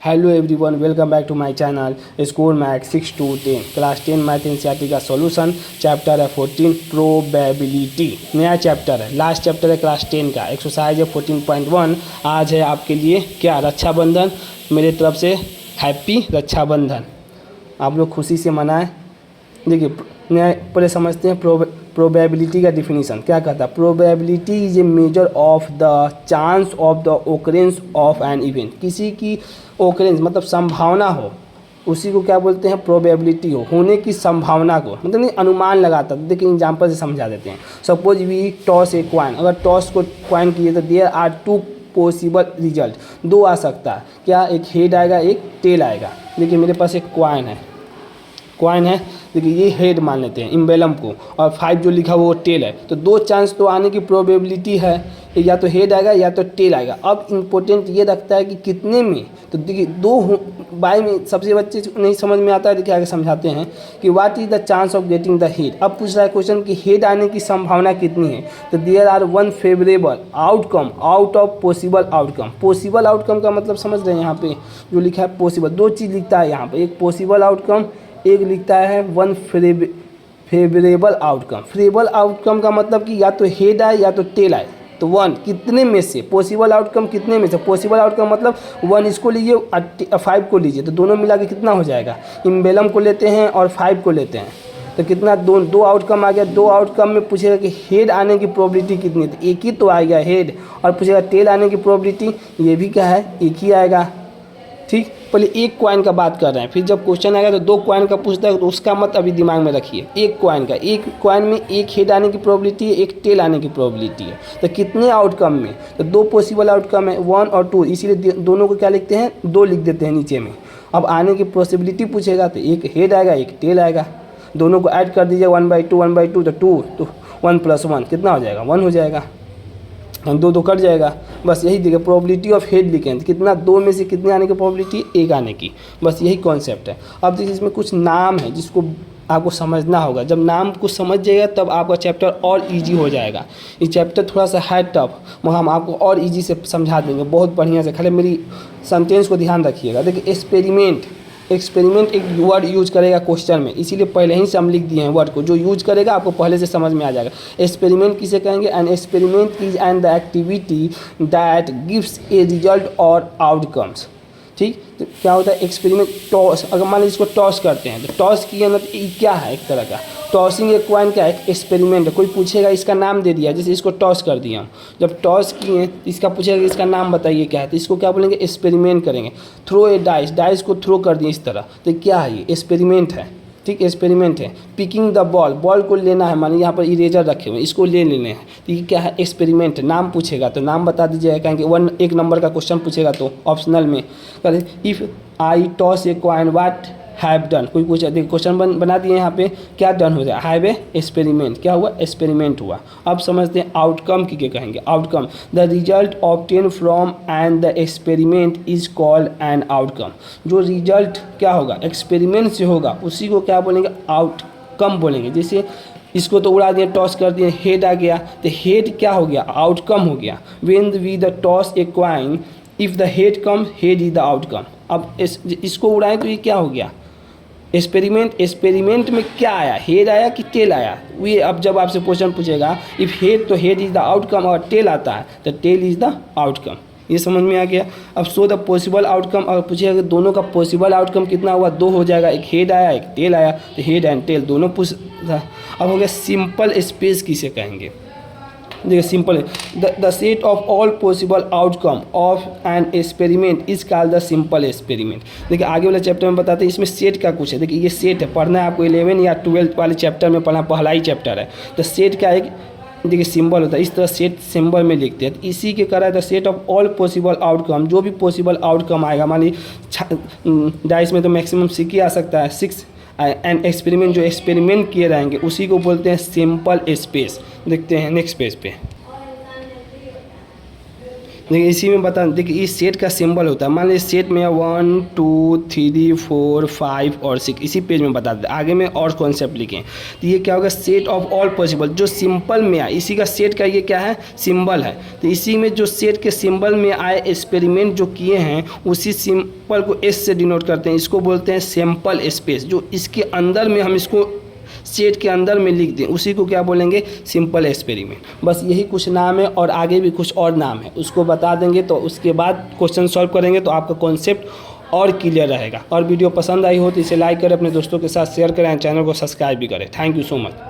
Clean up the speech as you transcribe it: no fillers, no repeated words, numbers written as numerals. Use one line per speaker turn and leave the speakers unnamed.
Hello everyone, welcome back to my channel school math 6 to 10 class 10 math NCERT का solution. Chapter है 14 probability. नया chapter है, last chapter है class 10 का। Exercise है 14.1। आज है आपके लिए क्या, रक्षाबंधन। मेरे तरफ से हैप्पी रक्षाबंधन, आप लोग खुशी से मनाएं। देखिए पहले समझते हैं प्रोबेबिलिटी का डिफिनीशन क्या कहता है। Probability is a measure of the chance of the occurrence of an event. किसी की ओकरेंस मतलब संभावना हो, उसी को क्या बोलते हैं, प्रोबेबिलिटी होने की संभावना को, मतलब नहीं अनुमान लगाता। देखिए एग्जांपल से समझा देते हैं। Suppose we toss a coin, अगर टॉस को क्वाइन किए तो there are two possible result, दो आ सकता है। क्या, एक हेड आएगा एक टेल आएगा। देखिए मेरे पास एक क्वाइन है, देखिए ये हेड मान लेते हैं इम्बेलम को, और 5 जो लिखा वो टेल है। तो दो चांस तो आने की प्रोबेबिलिटी है, या तो हेड आएगा या तो टेल आएगा। अब इम्पोर्टेंट ये रखता है कि कितने में। तो देखिए दो बाई में सबसे बच्चे नहीं समझ में आता है। देखिए आगे समझाते हैं कि what is the chance of getting the head. अब पूछ रहा है क्वेश्चन कि हेड आने की संभावना कितनी है। तो there are one favourable outcome out of possible outcome. Possible outcome का मतलब समझ रहे हैं, यहाँ पे जो लिखा है पॉसिबल, दो चीज़ लिखता है यहाँ पे, एक पॉसिबल आउटकम, एक लिखता है one favourable outcome. Favourable outcome का मतलब कि या तो हेड आए या तो टेल आए। तो वन कितने में से, पॉसिबल आउटकम कितने में से। पॉसिबल आउटकम मतलब 1 इसको लीजिए 5 को लीजिए, तो दोनों मिला के कितना हो जाएगा। इम्बेलम को लेते हैं और 5 को लेते हैं, तो कितना, दो आउटकम आ गया। दो आउटकम में पूछेगा कि हेड आने की प्रोबेबिलिटी कितनी है, तो एक ही तो आएगा हेड। और पूछेगा टेल आने की प्रोबेबिलिटी, ये भी क्या है, एक ही आएगा। ठीक, पहले एक कॉइन का बात कर रहे हैं, फिर जब क्वेश्चन आएगा तो दो कॉइन का पूछता है, तो उसका मत अभी दिमाग में रखिए। एक कॉइन में एक हेड आने की प्रोबेबिलिटी है, एक टेल आने की प्रोबेबिलिटी है। तो कितने आउटकम में, तो दो पॉसिबल आउटकम है 1 और 2, इसीलिए दोनों को क्या लिखते हैं, 2 लिख देते हैं नीचे में। अब आने की पॉसिबिलिटी पूछेगा तो एक हेड आएगा एक टेल आएगा, दोनों को ऐड कर दीजिए 1/2 तो 2, तो 1 + 1 कितना हो जाएगा, 1 हो जाएगा। दो कट जाएगा। बस यही देखिए प्रोबेबिलिटी ऑफ हेड लिखें, कितना, 2 में से कितने आने की प्रोबेबिलिटी, 1 आने की। बस यही कॉन्सेप्ट है। अब देखिए इसमें कुछ नाम है जिसको आपको समझना होगा। जब नाम को समझ जाएगा तब आपका चैप्टर और इजी हो जाएगा। ये चैप्टर थोड़ा सा है टफ, मगर हम आपको और इजी से समझा देंगे बहुत बढ़िया से। खाली मेरी सेंटेंस को ध्यान रखिएगा। देखिए एक्सपेरिमेंट एक वर्ड यूज करेगा क्वेश्चन में, इसीलिए पहले ही से हम लिख दिए हैं वर्ड को। जो यूज करेगा आपको पहले से समझ में आ जाएगा। एक्सपेरिमेंट किसे कहेंगे, an experiment is an the activity that gives a result और आउटकम्स। ठीक, तो क्या होता है एक्सपेरिमेंट, टॉस, अगर मान लीजिए इसको टॉस करते हैं तो टॉस किया ना, तो ये क्या है, एक तरह का टॉसिंग एक क्वाइन क्या है, एक्सपेरिमेंट है। कोई पूछेगा इसका नाम दे दिया, जैसे इसको टॉस कर दिया हम, जब टॉस किए तो इसका पूछेगा इसका नाम बताइए क्या है, तो इसको क्या बोलेंगे, एक्सपेरिमेंट करेंगे। थ्रो ए डाइस को थ्रो कर दिए इस तरह, तो क्या है, ये एक्सपेरिमेंट है। ठीक, एक्सपेरिमेंट है। पिकिंग द बॉल को लेना है, मानिए यहाँ पर इरेजर रखे हुए, इसको ले लेने हैं, तो ये क्या है, एक्सपेरिमेंट है। नाम पूछेगा तो नाम बता दीजिएगा, कहेंगे 1 नंबर का क्वेश्चन पूछेगा तो ऑप्शनल में करें, if I toss a coin what have done. कोई पूछा, देखिए क्वेश्चन बना दिए यहाँ पे, क्या डन हो जाए, हैव ए एक्सपेरिमेंट, क्या हुआ, एक्सपेरिमेंट हुआ। अब समझते हैं आउटकम की कहेंगे। Outcome, the result obtain from and the experiment is called an outcome. जो रिजल्ट क्या होगा, एक्सपेरिमेंट से होगा, उसी को क्या बोलेंगे, आउटकम बोलेंगे। जैसे इसको तो उड़ा दिए, टॉस कर दिए, हेड आ गया, तो हेड क्या हो गया, आउटकम हो गया। When we the toss a coin, if the head come, head is the outcome. अब इसको उड़ाएं तो ये क्या हो गया, एक्सपेरिमेंट में क्या आया, हेड आया कि टेल आया। ये अब जब आपसे क्वेश्चन पूछेगा इफ़ हेड, तो हेड इज़ द आउटकम, और टेल आता है तो टेल इज़ द आउटकम। ये समझ में आ गया। अब सो द पॉसिबल आउटकम, और पूछेगा कि दोनों का पॉसिबल आउटकम कितना हुआ, 2 हो जाएगा, एक हेड आया एक टेल आया, तो हेड एंड टेल दोनों पूछ। अब हो गया सिंपल स्पेस किसे कहेंगे। देखिए सिंपल है, the set of all possible outcome of an experiment is called the simple experiment. देखिए आगे वाले चैप्टर में बताते हैं, इसमें सेट का कुछ है। देखिए ये सेट है, पढ़ना है आपको 11 या 12 वाले चैप्टर में पढ़ना, पहला ही चैप्टर है। तो सेट का एक देखिए सिंबल होता है, इस तरह सेट सिंबल में लिखते हैं। तो इसी के करा the set of all possible outcome, जो भी पॉसिबल आउटकम आएगा, मान लीजिए डाइस में तो मैक्सिमम 6 ही आ सकता है, 6 एंड एक्सपेरिमेंट, जो एक्सपेरिमेंट किए रहेंगे उसी को बोलते हैं सिंपल स्पेस। देखते हैं नेक्स्ट पेज पे, देखिए इसी में बता, देखिए इस सेट का सिंबल होता है, मान लीजिए सेट में 1 2 3 4 5 और 6, इसी पेज में बता देते। आगे में और कॉन्सेप्ट लिखें तो ये क्या होगा, सेट ऑफ ऑल पॉसिबल, जो सिंपल में आए, इसी का सेट का ये क्या है, सिंबल है। तो इसी में जो सेट के सिंबल में आए एक्सपेरिमेंट जो किए हैं उसी सिंपल को एस से डिनोट करते हैं, इसको बोलते हैं सैंपल स्पेस। जो इसके अंदर में हम इसको सेट के अंदर में लिख दें उसी को क्या बोलेंगे, सिंपल एक्सपेरिमेंट। बस यही कुछ नाम है और आगे भी कुछ और नाम है, उसको बता देंगे तो उसके बाद क्वेश्चन सॉल्व करेंगे तो आपका कॉन्सेप्ट और क्लियर रहेगा। और वीडियो पसंद आई हो तो इसे लाइक करें, अपने दोस्तों के साथ शेयर करें, चैनल को सब्सक्राइब भी करें। Thank you so much.